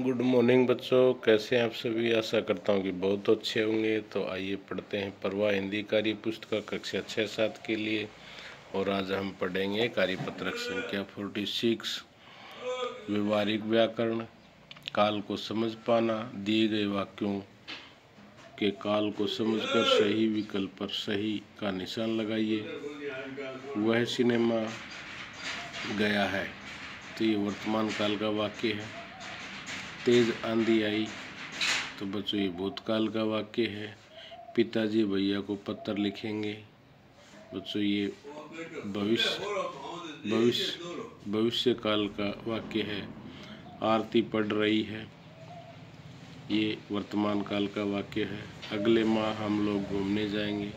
Good morning बच्चों, कैसे हैं आप सभी। आशा करता हूं कि बहुत अच्छे होंगे। तो आइए पढ़ते हैं प्रवाह हिंदी कार्य पुस्तक कक्षा 6-7 के लिए। और आज हम पढ़ेंगे कार्यपत्रक संख्या 46 व्यवहारिक व्याकरण। काल को समझ पाना। दिए गए वाक्यों के काल को समझकर सही विकल्प पर सही का निशान लगाइए। वह सिनेमा गया है, तो ये वर्तमान काल का वाक्य है। तेज आंधी आई, तो बच्चों ये भूतकाल का वाक्य है। पिताजी भैया को पत्र लिखेंगे, बच्चों ये भविष्य काल का वाक्य है। आरती पढ़ रही है, ये वर्तमान काल का वाक्य है। अगले माह हम लोग घूमने जाएंगे,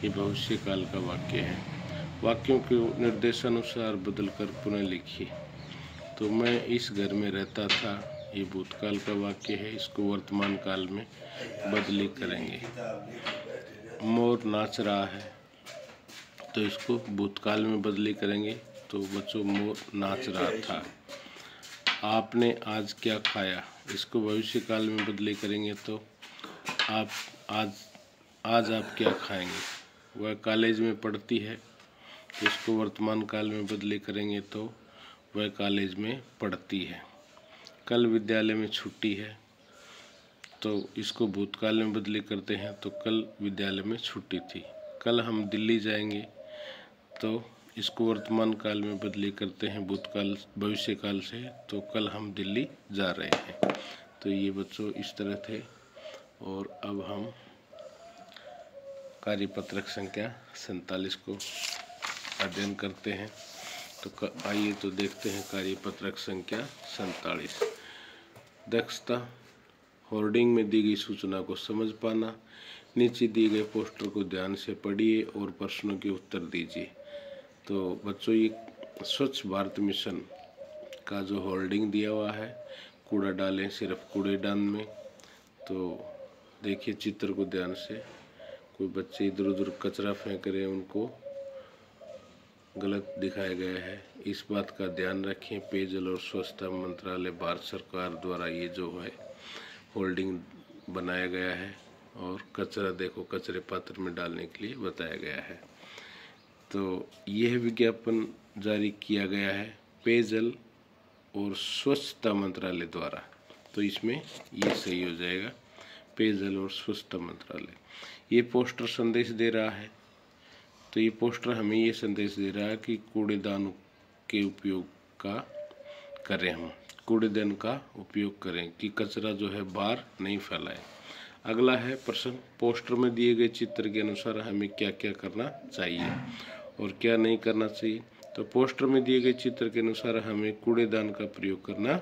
ये भविष्य काल का वाक्य है। वाक्यों के निर्देशानुसार बदलकर पुनः लिखिए। तो मैं इस घर में रहता था, ये भूतकाल का वाक्य है। इसको वर्तमान काल में बदली करेंगे। मोर नाच रहा है, तो इसको भूतकाल में बदली करेंगे। तो बच्चों मोर नाच रहा था। आपने आज क्या खाया, इसको भविष्य काल में बदली करेंगे। तो आप आज आप क्या खाएंगे। वह कॉलेज में पढ़ती है, तो इसको वर्तमान काल में बदली करेंगे। तो वह कॉलेज में पढ़ती है। कल विद्यालय में छुट्टी है, तो इसको भूतकाल में बदली करते हैं। तो कल विद्यालय में छुट्टी थी। कल हम दिल्ली जाएंगे, तो इसको वर्तमान काल में बदली करते हैं भूतकाल भविष्य काल से। तो कल हम दिल्ली जा रहे हैं। तो ये बच्चों इस तरह थे। और अब हम कार्यपत्रक संख्या 47 को अध्ययन करते हैं। तो आइए तो देखते हैं कार्यपत्रक संख्या 47। दक्षता। होर्डिंग में दी गई सूचना को समझ पाना। नीचे दिए गए पोस्टर को ध्यान से पढ़िए और प्रश्नों के उत्तर दीजिए। तो बच्चों ये स्वच्छ भारत मिशन का जो होर्डिंग दिया हुआ है, कूड़ा डालें सिर्फ कूड़ेदान में। तो देखिए चित्र को ध्यान से। कोई बच्चे इधर उधर कचरा फेंक रहे हैं, उनको गलत दिखाया गया है। इस बात का ध्यान रखें। पेयजल और स्वच्छता मंत्रालय भारत सरकार द्वारा ये जो है होल्डिंग बनाया गया है। और कचरा देखो कचरे पात्र में डालने के लिए बताया गया है। तो यह विज्ञापन जारी किया गया है पेयजल और स्वच्छता मंत्रालय द्वारा। तो इसमें ये सही हो जाएगा, पेयजल और स्वच्छता मंत्रालय। ये पोस्टर संदेश दे रहा है। तो ये पोस्टर हमें ये संदेश दे रहा है कि कूड़ेदान के उपयोग का करें, हम कूड़ेदान का उपयोग करें कि कचरा जो है बाहर नहीं फैलाएं। अगला है प्रश्न, पोस्टर में दिए गए चित्र के अनुसार हमें क्या क्या करना चाहिए और क्या नहीं करना चाहिए। तो पोस्टर में दिए गए चित्र के अनुसार हमें कूड़ेदान का प्रयोग करना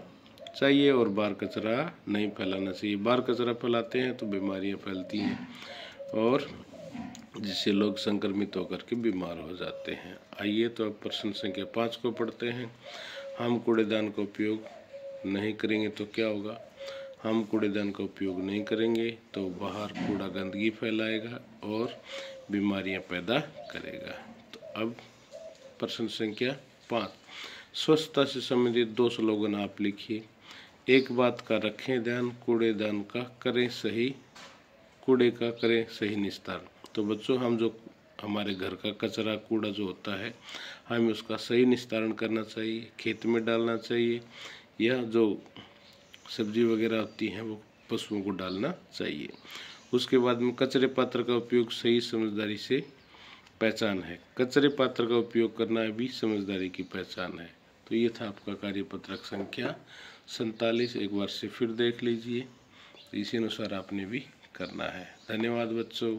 चाहिए और बाहर कचरा नहीं फैलाना चाहिए। बाहर कचरा फैलाते हैं तो बीमारियां फैलती हैं और जिससे लोग संक्रमित होकर के बीमार हो जाते हैं। आइए तो अब प्रश्न संख्या 5 को पढ़ते हैं। हम कूड़ेदान का उपयोग नहीं करेंगे तो क्या होगा। हम कूड़ेदान का उपयोग नहीं करेंगे तो बाहर कूड़ा गंदगी फैलाएगा और बीमारियां पैदा करेगा। तो अब प्रश्न संख्या 5, स्वच्छता से संबंधित 2 स्लोगन आप लिखिए। एक बात का रखें ध्यान, कूड़ेदान का करें सही, कूड़े का करें सही निस्तारण। तो बच्चों हम जो हमारे घर का कचरा कूड़ा जो होता है, हमें उसका सही निस्तारण करना चाहिए, खेत में डालना चाहिए, या जो सब्जी वगैरह होती हैं वो पशुओं को डालना चाहिए। उसके बाद में कचरे पात्र का उपयोग सही समझदारी से पहचान है। कचरे पात्र का उपयोग करना भी समझदारी की पहचान है। तो ये था आपका कार्यपत्रक संख्या 47। एक बार से फिर देख लीजिए, इसी अनुसार आपने भी करना है। धन्यवाद बच्चों।